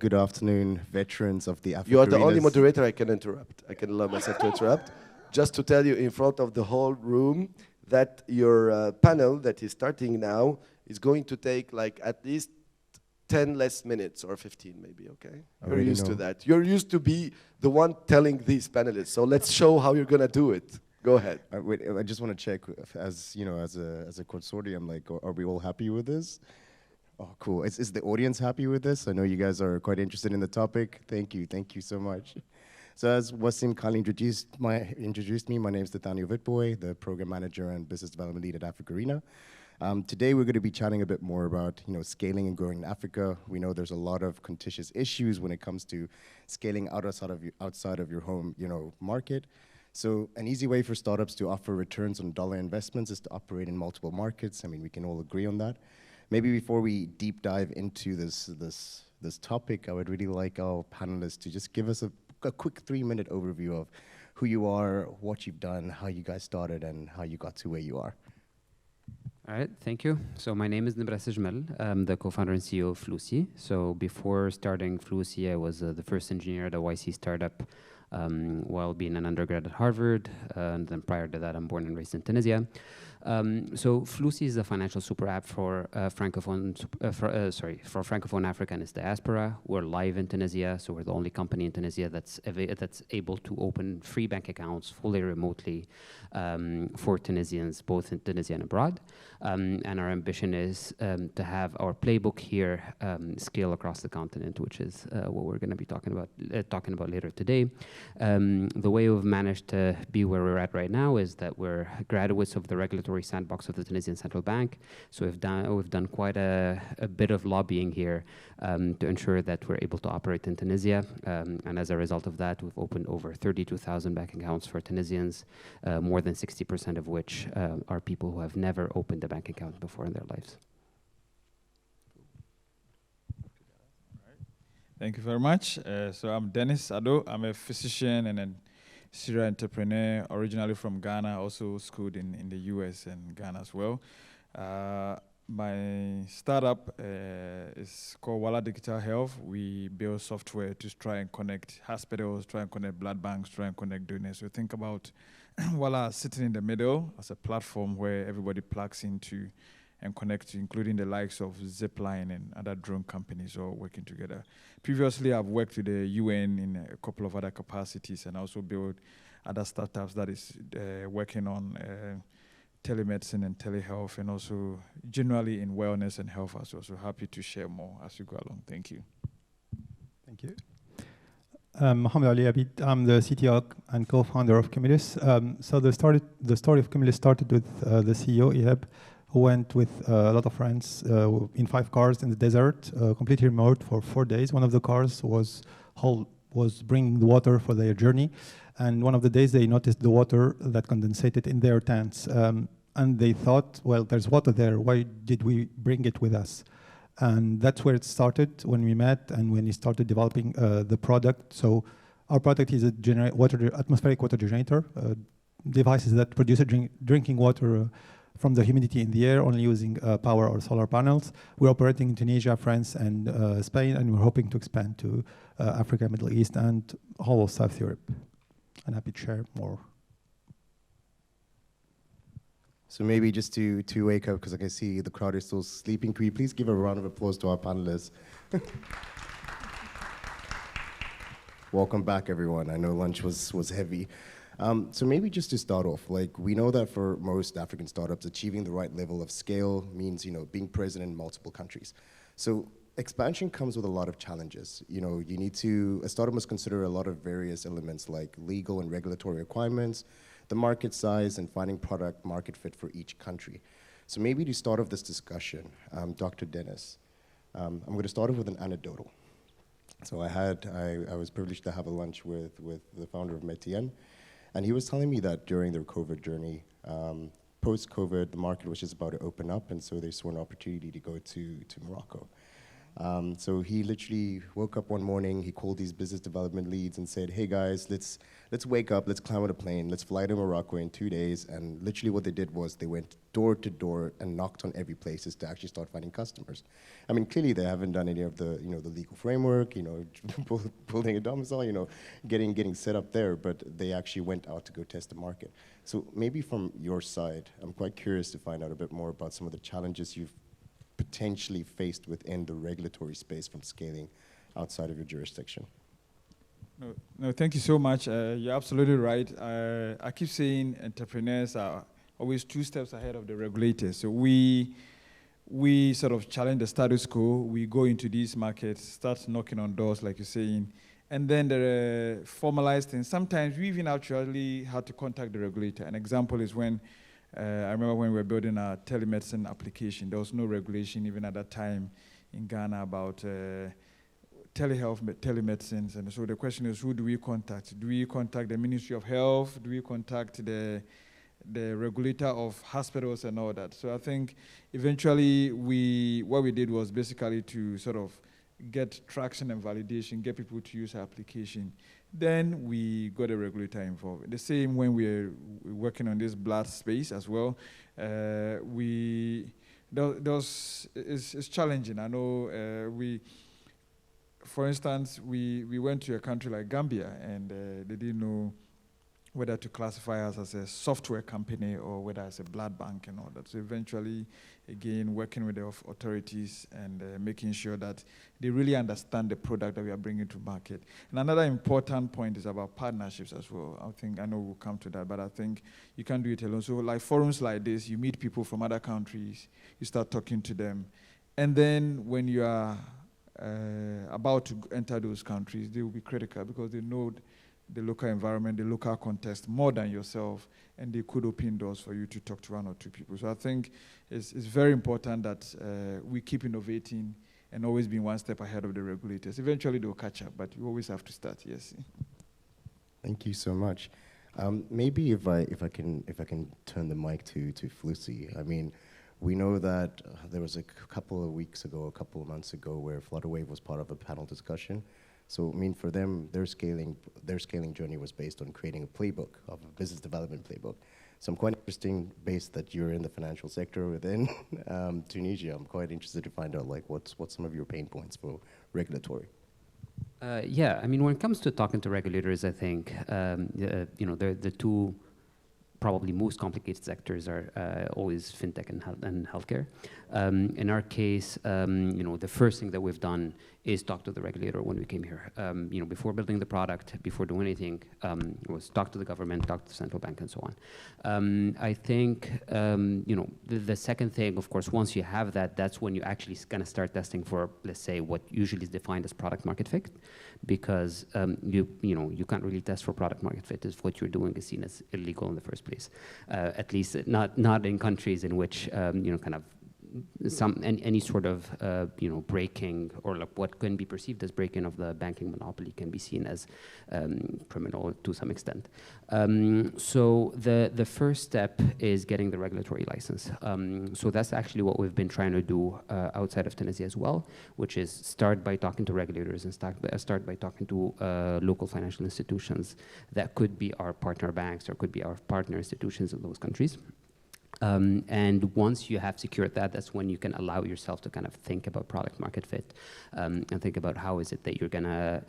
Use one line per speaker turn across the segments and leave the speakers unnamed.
good afternoon, veterans of the Africa
You are the only
Arenas.
moderator I can interrupt. I can allow myself to interrupt. Just to tell you in front of the whole room that your panel that is starting now is going to take like at least 10 less minutes or 15 maybe, okay? You're used to that. You're used to be the one telling these panelists. So let's show how you're gonna do it. Go ahead.
Wait, I just want to check, as you know, as a consortium, like, are we all happy with this? Oh, cool. Is the audience happy with this? I know you guys are quite interested in the topic. Thank you so much. So as Wasim kindly introduced me, my name is Nathaniel Vitboy, the Program Manager and Business Development Lead at Africa Arena. Today we're going to be chatting a bit more about scaling and growing in Africa. We know there's a lot of contentious issues when it comes to scaling outside of your home market. So an easy way for startups to offer returns on dollar investments is to operate in multiple markets. I mean, we can all agree on that. Maybe before we deep dive into this topic, I would really like our panelists to just give us a quick 3-minute overview of who you are, what you've done, how you guys started, and how you got to where you are.
All right, thank you. So my name is Nebrasa Jmel. I'm the co-founder and CEO of Flusi. So before starting Flusi, I was the first engineer at a YC startup while being an undergrad at Harvard. And then prior to that, I'm born and raised in Tunisia. So Flusi is a financial super app for Francophone Africa and its diaspora. We're live in Tunisia, so we're the only company in Tunisia that's able to open free bank accounts fully remotely for Tunisians, both in Tunisia and abroad. And our ambition is to have our playbook here scale across the continent, which is what we're going to be talking about later today. The way we've managed to be where we're at right now is that we're graduates of the regulatory sandbox of the Tunisian Central Bank. So we've done quite a bit of lobbying here to ensure that we're able to operate in Tunisia. And as a result of that, we've opened over 32,000 bank accounts for Tunisians, more than 60% of which are people who have never opened a bank account before in their lives.
Thank you very much. So I'm Dennis Ado. I'm a physician and a serial entrepreneur, originally from Ghana, also schooled in the US and Ghana as well. My startup is called Wala Digital Health. We build software to try and connect hospitals, try and connect blood banks, try and connect donors. So think about Wala sitting in the middle as a platform where everybody plugs into and connect to, including the likes of Zipline and other drone companies all working together. Previously, I've worked with the UN in a couple of other capacities and also built other startups that is working on telemedicine and telehealth and also generally in wellness and health as well. So happy to share more as we go along. Thank you.
Thank you. Mohamed Ali Abid, I'm the CTO and co-founder of Cumulus. So the story of Cumulus started with the CEO, Ihab, who went with a lot of friends in 5 cars in the desert, completely remote for 4 days. One of the cars was bringing the water for their journey. And one of the days they noticed the water that condensated in their tents. And they thought, well, there's water there. Why did we bring it with us? And that's where it started when we met and when we started developing the product. So our product is a atmospheric water generator, devices that produce drinking water from the humidity in the air, only using power or solar panels. We're operating in Tunisia, France, and Spain, and we're hoping to expand to Africa, Middle East, and whole of South Europe. I'm happy to share more.
So maybe just to wake up, because I can see the crowd is still sleeping. Can we please give a round of applause to our panelists? Welcome back, everyone. I know lunch was heavy. So maybe just to start off, like we know that for most African startups, achieving the right level of scale means, being present in multiple countries. So expansion comes with a lot of challenges. A startup must consider a lot of various elements like legal and regulatory requirements, the market size, and finding product market fit for each country. So maybe to start off this discussion, Dr. Dennis, I'm going to start off with an anecdotal. So I was privileged to have a lunch with the founder of Metien. And he was telling me that during their COVID journey, post-COVID, the market was just about to open up, and so they saw an opportunity to go to Morocco. So he literally woke up one morning, he called these business development leads and said, hey guys, let's wake up, let's climb on a plane, let's fly to Morocco in 2 days. And literally what they did was they went door to door and knocked on every place to actually start finding customers. I mean, clearly they haven't done any of the, the legal framework, building a domicile, getting set up there, but they actually went out to go test the market. So maybe from your side, I'm quite curious to find out a bit more about some of the challenges you've potentially faced within the regulatory space from scaling outside of your jurisdiction.
No, thank you so much. You're absolutely right. I keep saying entrepreneurs are always 2 steps ahead of the regulators. So we sort of challenge the status quo. We go into these markets, start knocking on doors, like you're saying, and then there are formalized things. Sometimes we even actually had to contact the regulator. An example is when I remember when we were building our telemedicine application, there was no regulation even at that time in Ghana about telehealth, telemedicines. And so the question is, who do we contact? Do we contact the Ministry of Health? Do we contact the regulator of hospitals and all that? So I think eventually what we did was basically to sort of get traction and validation, get people to use our application. Then we got a regulator involved. The same when we're working on this blood space as well. It's challenging. I know for instance, we went to a country like Gambia and they didn't know whether to classify us as a software company or whether as a blood bank and all that. So eventually, again, working with the authorities and making sure that they really understand the product that we are bringing to market. And another important point is about partnerships as well. I know we'll come to that, but I think you can't do it alone. So like forums like this, you meet people from other countries, you start talking to them. And then when you are about to enter those countries, they will be critical because they know the local environment, the local context more than yourself, and they could open doors for you to talk to 1 or 2 people. So I think it's very important that we keep innovating and always being 1 step ahead of the regulators. Eventually they'll catch up, but you always have to start, yes.
Thank you so much. Maybe if I can turn the mic to Flusy. I mean, we know that there was a couple of months ago, where Flutterwave was part of a panel discussion. So, I mean, for them, their scaling journey was based on creating a playbook, of a business development playbook. So I'm quite interesting, based that you're in the financial sector within Tunisia. I'm quite interested to find out, like, what's some of your pain points for regulatory?
Yeah, I mean, when it comes to talking to regulators, I think, the 2 probably most complicated sectors are always fintech and healthcare. In our case, the first thing that we've done is talk to the regulator when we came here. Before building the product, before doing anything, was talk to the government, talk to the central bank, and so on. I think, the second thing, of course, once you have that, that's when you actually gonna start testing for, let's say, what usually is defined as product market fit, because you can't really test for product market fit if what you're doing is seen as illegal in the first place. At least not in countries in which kind of any sort of breaking, or like what can be perceived as breaking of the banking monopoly, can be seen as criminal to some extent. So the first step is getting the regulatory license. So that's actually what we've been trying to do outside of Tunisia as well, which is start by talking to regulators and start by talking to local financial institutions that could be our partner banks or could be our partner institutions in those countries. And once you have secured that, that's when you can allow yourself to kind of think about product market fit and think about how is it that you're gonna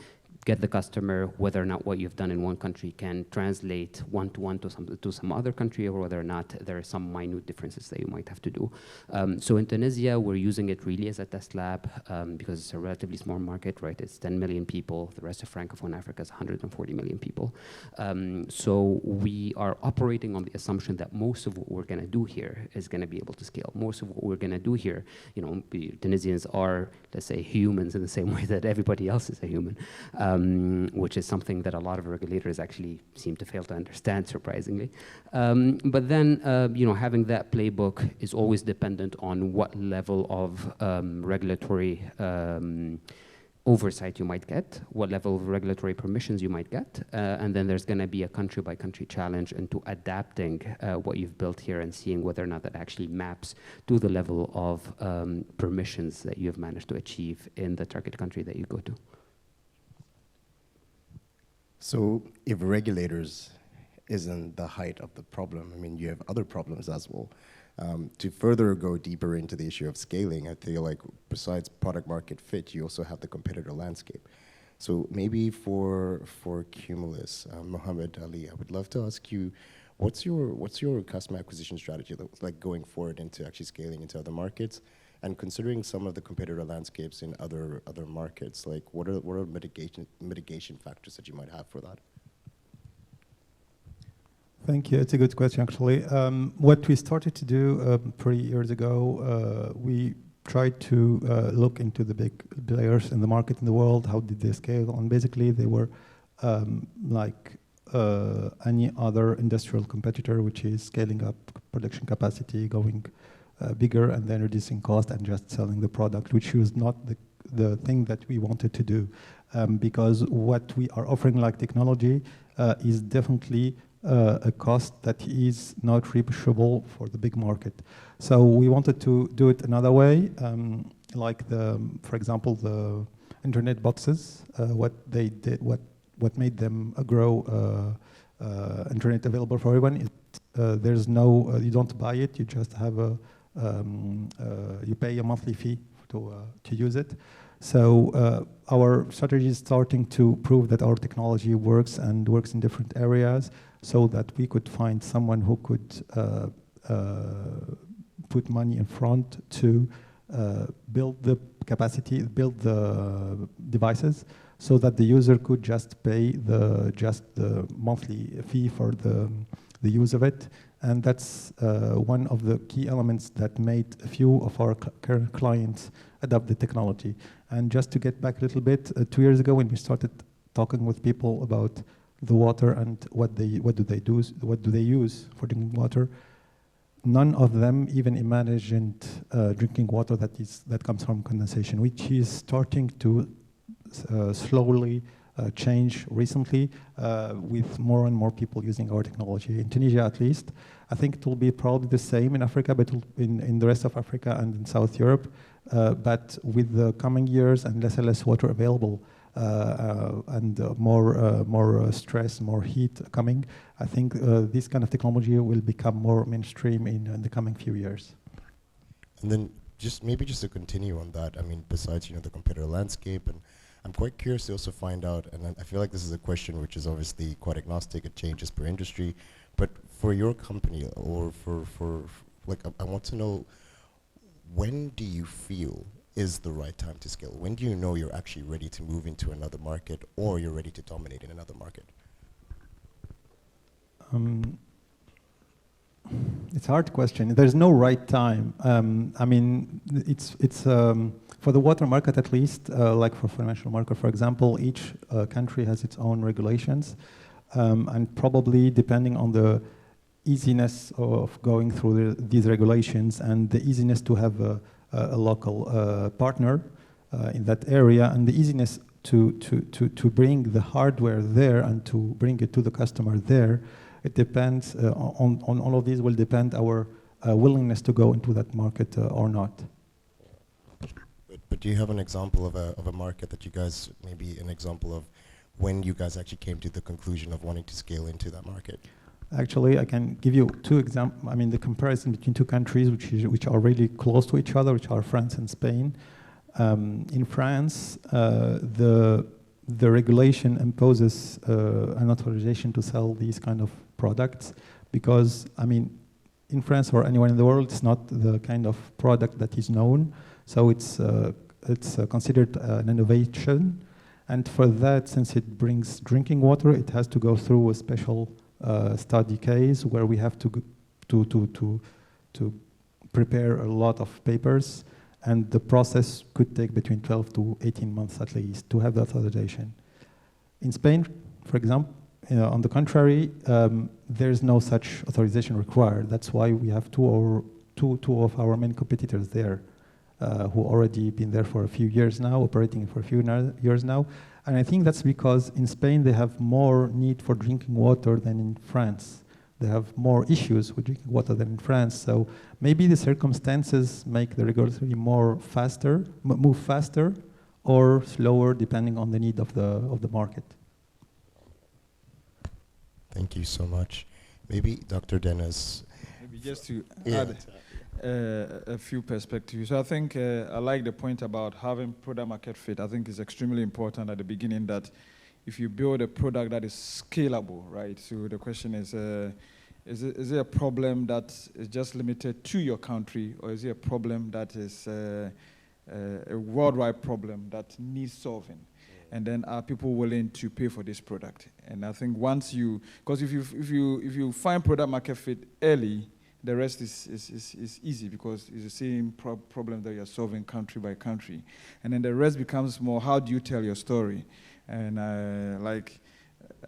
get the customer, whether or not what you've done in one country can translate one-to-one to some other country, or whether or not there are some minute differences that you might have to do. So in Tunisia, we're using it really as a test lab because it's a relatively small market, right? It's 10 million people. The rest of Francophone Africa is 140 million people. So we are operating on the assumption that most of what we're gonna do here is gonna be able to scale. Most of what we're gonna do here, Tunisians are, let's say, humans in the same way that everybody else is a human. Which is something that a lot of regulators actually seem to fail to understand, surprisingly. But then, having that playbook is always dependent on what level of regulatory oversight you might get, what level of regulatory permissions you might get, and then there's going to be a country-by-country challenge into adapting what you've built here and seeing whether or not that actually maps to the level of permissions that you've managed to achieve in the target country that you go to.
So if regulators isn't the height of the problem, I mean, you have other problems as well. To further go deeper into the issue of scaling, I feel like besides product market fit, you also have the competitor landscape. So maybe for Cumulus, Mohammed Ali, I would love to ask you, what's your customer acquisition strategy like going forward into actually scaling into other markets? And considering some of the competitor landscapes in other markets, like what are mitigation factors that you might have for that?
Thank you. It's a good question, actually. What we started to do 3 years ago, we tried to look into the big players in the market in the world. How did they scale? And basically, they were like any other industrial competitor, which is scaling up production capacity, going bigger, and then reducing cost and just selling the product, which was not the thing that we wanted to do. Because what we are offering like technology is definitely a cost that is not reachable for the big market. So we wanted to do it another way, like for example, the internet boxes. What they did, what made them grow internet available for everyone is there's no, you don't buy it, you just have you pay a monthly fee to use it. So our strategy is starting to prove that our technology works and works in different areas, so that we could find someone who could put money in front to build the capacity, build the devices, so that the user could just pay the monthly fee for the use of it. And that's one of the key elements that made a few of our current clients adopt the technology. And just to get back a little bit, 2 years ago when we started talking with people about the water and what do they use for drinking water, none of them even imagined drinking water that comes from condensation, which is starting to slowly change recently with more and more people using our technology. In Tunisia, at least, I think it will be probably the same in Africa, but in the rest of Africa and in South Europe. But with the coming years and less and less water available, and more stress, more heat coming, I think this kind of technology will become more mainstream in the coming few years.
And then maybe just to continue on that, I mean, besides the competitor landscape, and I'm quite curious to also find out, and I feel like this is a question which is obviously quite agnostic, it changes per industry, but for your company, or for like, I want to know, when do you feel is the right time to scale? When do you know you're actually ready to move into another market, or you're ready to dominate in another market?
It's a hard question. There's no right time. I mean, it's for the water market at least, like for financial market, for example, each country has its own regulations, and probably depending on the easiness of going through these regulations and the easiness to have a local partner in that area, and the easiness to bring the hardware there and to bring it to the customer there, it depends on all of these will depend our willingness to go into that market or not.
But do you have an example of a market that you guys, maybe an example of when you guys actually came to the conclusion of wanting to scale into that market?
Actually, I can give you 2 examples. I mean, the comparison between 2 countries which are really close to each other, which are France and Spain. In France, the regulation imposes an authorization to sell these kind of products because, I mean, in France or anywhere in the world, it's not the kind of product that is known. So it's considered an innovation. And for that, since it brings drinking water, it has to go through a special study case where we have to prepare a lot of papers, and the process could take between 12 to 18 months at least to have the authorization. In Spain, for example, on the contrary, there's no such authorization required. That's why we have two of our main competitors there. who already been there for a few years now, operating for a few years now. And I think that's because in Spain they have more need for drinking water than in France. They have more issues with drinking water than in France. So maybe the circumstances make the regulatory more faster, move faster or slower depending on the need of the market.
Thank you so much. Maybe Dr. Dennis.
Maybe just to add a few perspectives. So I think I like the point about having product market fit. I think it's extremely important at the beginning that if you build a product that is scalable, right? So the question is it a problem that is just limited to your country, or is it a problem that is a worldwide problem that needs solving? And then are people willing to pay for this product? And I think once you, because if you find product market fit early, the rest is easy because it's the same problem that you're solving country by country. And then the rest becomes more, how do you tell your story? And I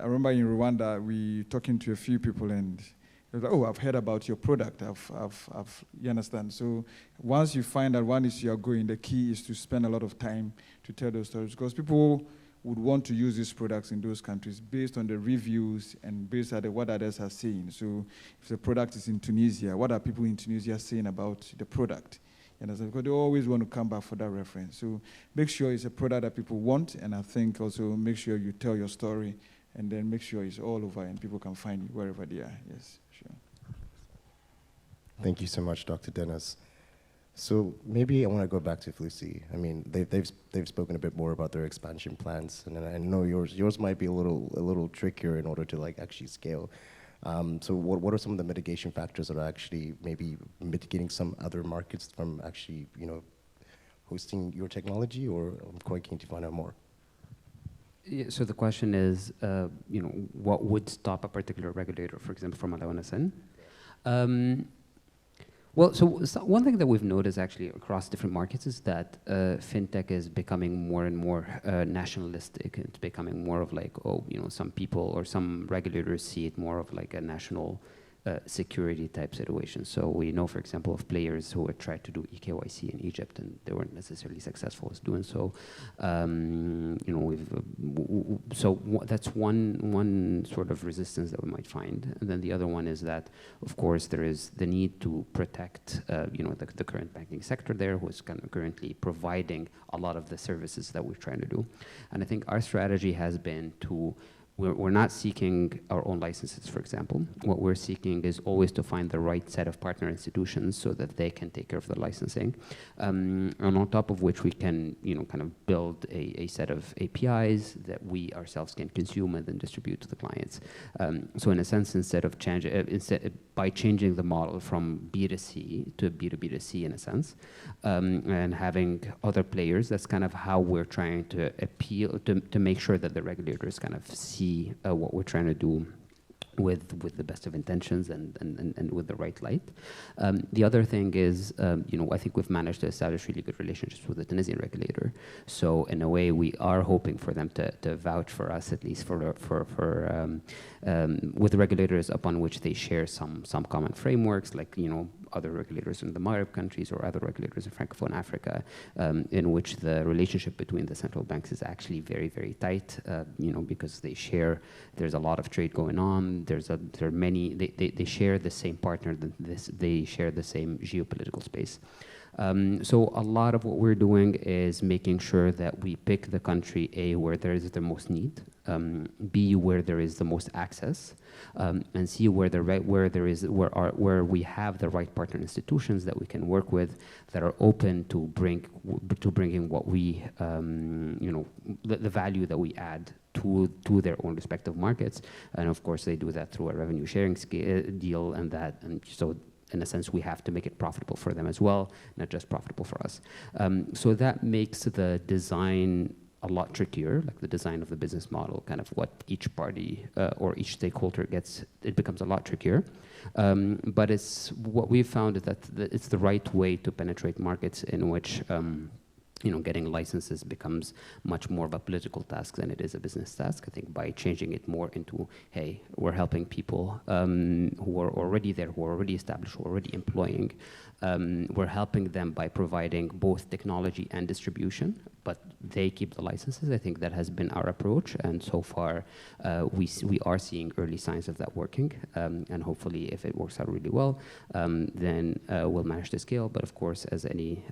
remember in Rwanda, we talking to a few people and it was like, oh, I've heard about your product. You understand? So once you find that one is you're going, the key is to spend a lot of time to tell those stories because people would want to use these products in those countries based on the reviews and based on what others are saying. So if the product is in Tunisia, what are people in Tunisia saying about the product? You understand? Because they always want to come back for that reference. So make sure it's a product that people want, and I think also make sure you tell your story, and then make sure it's all over and people can find you wherever they are. Yes, sure.
Thank you so much, Dr. Dennis. So maybe I want to go back to Flussi. I mean, they've spoken a bit more about their expansion plans, and I know yours might be a little trickier in order to like actually scale. So what are some of the mitigation factors that are actually maybe mitigating some other markets from actually hosting your technology? Or I'm quite keen to find out more.
Yeah, so the question is, what would stop a particular regulator, for example, from allowing us in? Well, so one thing that we've noticed actually across different markets is that fintech is becoming more and more nationalistic. It's becoming more of like, some people or some regulators see it more of like a national security type situation. So we know, for example, of players who had tried to do eKYC in Egypt and they weren't necessarily successful as doing so. That's one sort of resistance that we might find. And then the other one is that, of course, there is the need to protect, the current banking sector there, who is currently providing a lot of the services that we're trying to do. And I think our strategy has been to we're not seeking our own licenses, for example. What we're seeking is always to find the right set of partner institutions so that they can take care of the licensing. And on top of which we can, kind of build a set of APIs that we ourselves can consume and then distribute to the clients. So in a sense, instead by changing the model from B2C to B2B2C in a sense, and having other players, that's kind of how we're trying to appeal, to make sure that the regulators kind of see what we're trying to do with the best of intentions and with the right light. The other thing is, I think we've managed to establish really good relationships with the Tunisian regulator. So in a way, we are hoping for them to vouch for us, at least with the regulators upon which they share some common frameworks, like other regulators in the Maghreb countries or other regulators in Francophone Africa, in which the relationship between the central banks is actually very, very tight, because there's a lot of trade going on. They share the same partner, they share the same geopolitical space. So a lot of what we're doing is making sure that we pick the country, A, where there is the most need, B, where there is the most access, and C, where we have the right partner institutions that we can work with that are open to bringing what we, the value that we add to their own respective markets. And of course, they do that through a revenue sharing deal and so in a sense, we have to make it profitable for them as well, not just profitable for us. So that makes the design a lot trickier, like the design of the business model, kind of what each party or each stakeholder gets, it becomes a lot trickier. But what we've found is that it's the right way to penetrate markets in which getting licenses becomes much more of a political task than it is a business task. I think by changing it more into, hey, we're helping people who are already there, who are already established, who are already employing. We're helping them by providing both technology and distribution, but they keep the licenses. I think that has been our approach, and so far we are seeing early signs of that working, and hopefully if it works out really well, then we'll manage to scale. But of course, as any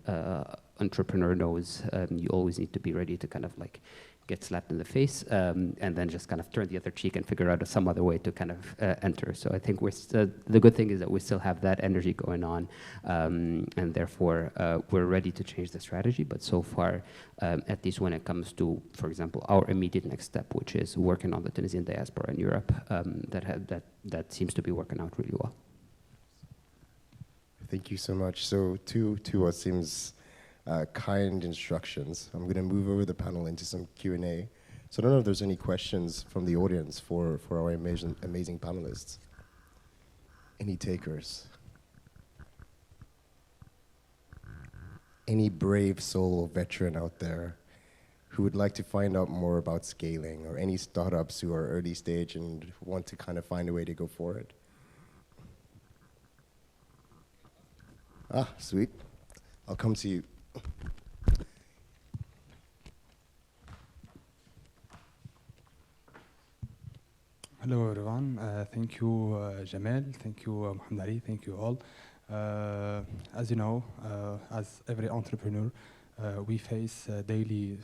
entrepreneur knows, you always need to be ready to kind of like get slapped in the face, and then just kind of turn the other cheek and figure out some other way to kind of enter. So I think the good thing is that we still have that energy going on, and therefore we're ready to change the strategy. But so far, at least when it comes to, for example, our immediate next step, which is working on the Tunisian diaspora in Europe, that seems to be working out really well.
Thank you so much. So to what seems kind instructions, I'm going to move over the panel into some Q&A. So I don't know if there's any questions from the audience for our amazing panelists. Any takers? Any brave soul or veteran out there who would like to find out more about scaling, or any startups who are early stage and want to kind of find a way to go forward? Ah, sweet. I'll come to you.
Hello everyone, thank you Jamal, thank you Mohamed Ali, thank you all. As you know, as every entrepreneur, we face daily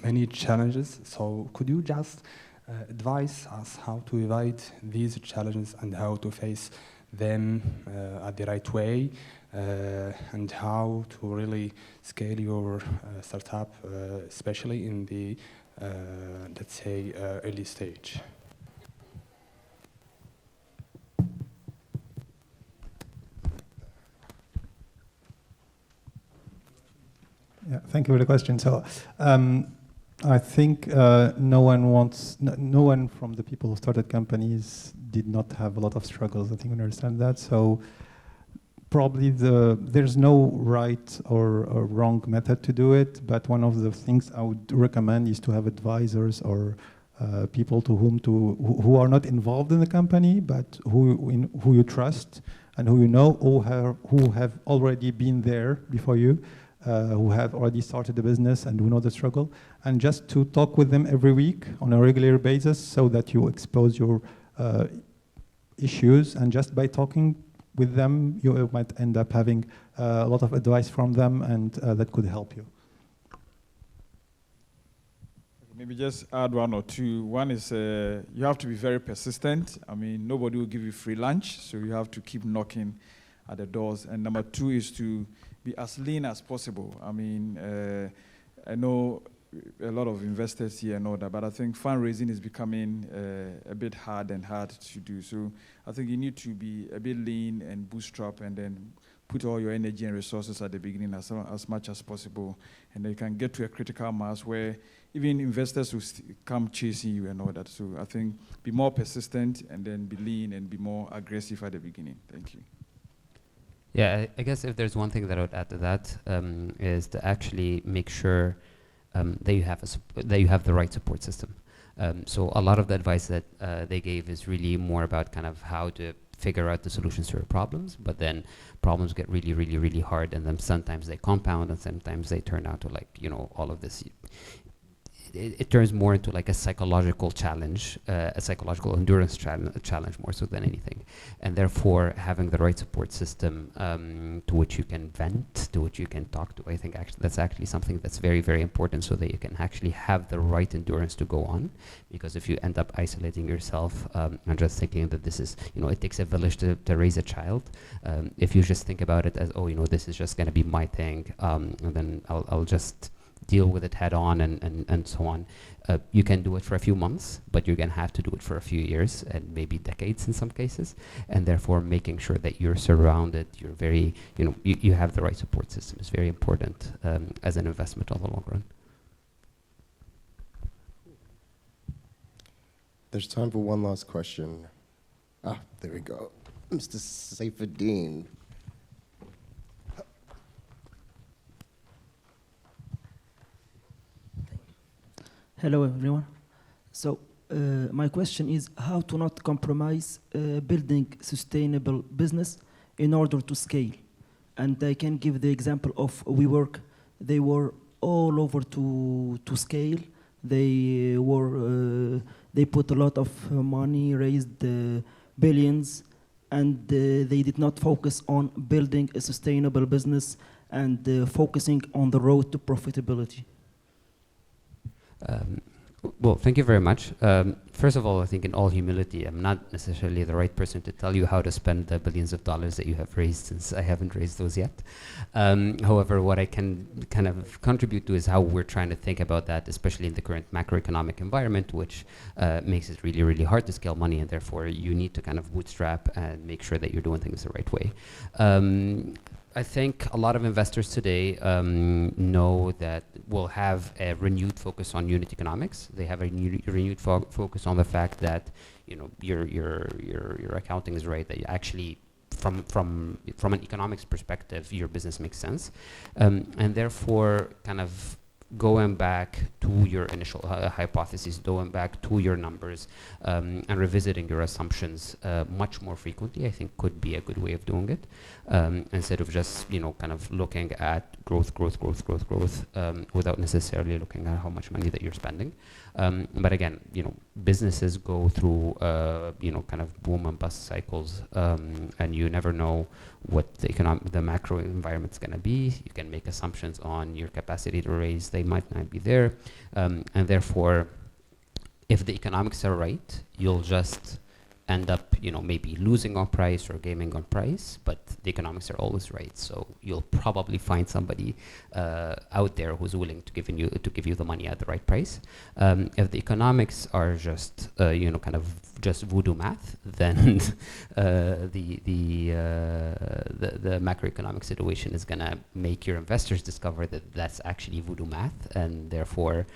many challenges. So could you just advise us how to evade these challenges and how to face them at the right way, and how to really scale your startup, especially in the let's say early stage?
Yeah, thank you for the question. So I think no one from the people who started companies did not have a lot of struggles. I think we understand that. So probably there's no right or wrong method to do it, but one of the things I would recommend is to have advisors or people who are not involved in the company, but who you trust and who you know, who have already been there before you, who have already started the business and who know the struggle, and just to talk with them every week on a regular basis so that you expose your issues, and just by talking with them, you might end up having a lot of advice from them, and that could help you.
Maybe just add one or two. One is you have to be very persistent. I mean, nobody will give you free lunch, so you have to keep knocking at the doors. And number two is to be as lean as possible. I mean, I know a lot of investors here know that, but I think fundraising is becoming a bit hard to do. So I think you need to be a bit lean and bootstrap, and then put all your energy and resources at the beginning as much as possible. And then you can get to a critical mass where even investors will come chasing you and all that. So I think be more persistent, and then be lean and be more aggressive at the beginning. Thank you.
Yeah, I guess if there's one thing that I would add to that is to actually make sure that you have the right support system. So a lot of the advice that they gave is really more about kind of how to figure out the solutions to your problems, but then problems get really, really, really hard, and then sometimes they compound, and sometimes they turn out to, like, you know, all of this. It turns more into like a psychological challenge, a psychological endurance challenge more so than anything. And therefore, having the right support system to which you can vent, to which you can talk to, I think that's actually something that's very, very important, so that you can actually have the right endurance to go on. Because if you end up isolating yourself and just thinking that this is, you know, it takes a village to raise a child, if you just think about it as, oh, you know, this is just going to be my thing, and then I'll just deal with it head on and so on. You can do it for a few months, but you're going to have to do it for a few years and maybe decades in some cases. And therefore, making sure that you're surrounded, you're very, you know, you have the right support system is very important as an investment on the long run.
There's time for one last question. Ah, there we go. Mr. Saifuddin.
Hello, everyone. So, my question is how to not compromise building sustainable business in order to scale. And I can give the example of WeWork. They were all over to scale. They put a lot of money, raised billions, and they did not focus on building a sustainable business and focusing on the road to profitability.
Well, thank you very much. First of all, I think in all humility, I'm not necessarily the right person to tell you how to spend the billions of dollars that you have raised, since I haven't raised those yet. However, what I can kind of contribute to is how we're trying to think about that, especially in the current macroeconomic environment, which makes it really, really hard to scale money, and therefore you need to kind of bootstrap and make sure that you're doing things the right way. I think a lot of investors today know that we'll have a renewed focus on unit economics. They have a renewed focus on the fact that, you know, your accounting is right, that you actually from an economics perspective your business makes sense, and therefore kind of going back to your initial hypotheses, going back to your numbers, and revisiting your assumptions much more frequently, I think could be a good way of doing it, instead of just, you know, kind of looking at growth, without necessarily looking at how much money that you're spending. But again, you know, businesses go through, you know, kind of boom and bust cycles, and you never know what the macro environment's going to be. You can make assumptions on your capacity to raise; they might not be there, and therefore, if the economics are right, you'll just end up, you know, maybe losing on price or gaining on price, but the economics are always right. So you'll probably find somebody out there who's willing to give you the money at the right price. If the economics are just, you know, kind of just voodoo math, then the macroeconomic situation is gonna make your investors discover that that's actually voodoo math, and therefore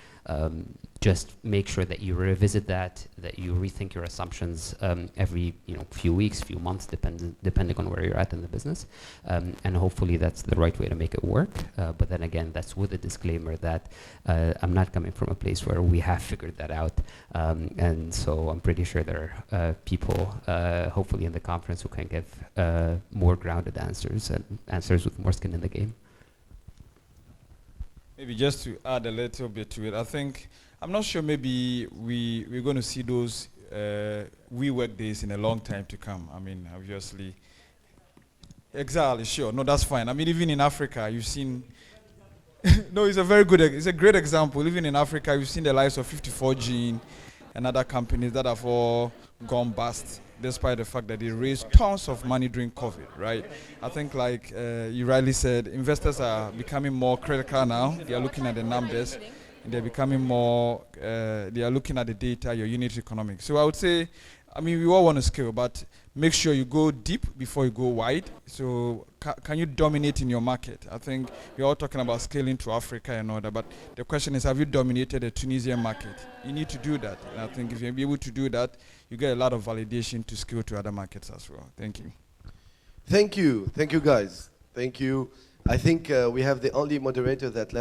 just make sure that you revisit that you rethink your assumptions every, you know, few weeks, few months, depending on where you're at in the business, and hopefully that's the right way to make it work. But then again, that's with a disclaimer that I'm not coming from a place where we have figured that out, and so I'm pretty sure there are people, hopefully in the conference, who can give more grounded answers and answers with more skin in the game.
Maybe just to add a little bit to it, I think, I'm not sure, maybe we're going to see those WeWork days in a long time to come. I mean, obviously. Exactly, sure. No, that's fine. I mean, even in Africa, you've seen, no, it's a great example. Even in Africa, you've seen the lives of 54 Gene and other companies that have all gone bust, despite the fact that they raised tons of money during COVID, right? I think, like you rightly said, investors are becoming more critical now. They are looking at the numbers, and they're becoming more, they are looking at the data, your unit economics. So I would say, I mean, we all want to scale, but make sure you go deep before you go wide. So can you dominate in your market? I think we're all talking about scaling to Africa and all that, but the question is, have you dominated the Tunisian market? You need to do that. And I think if you're able to do that, you get a lot of validation to scale to other markets as well. Thank you.
Thank you. Thank you, guys. Thank you. I think we have the only moderator that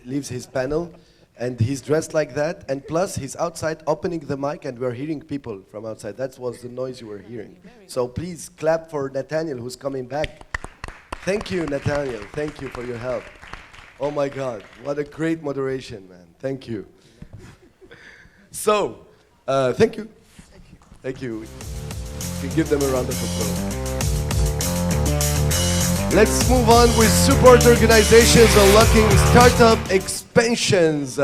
leaves his panel, and he's dressed like that, and plus he's outside opening the mic, and we're hearing people from outside. That was the noise you were hearing. So please clap for Nathaniel, who's coming back. Thank you, Nathaniel. Thank you for your help. Oh my God, what a great moderation, man. Thank you. So, thank you. Thank you. We can give them a round of applause. Let's move on with support organizations unlocking startup expansions.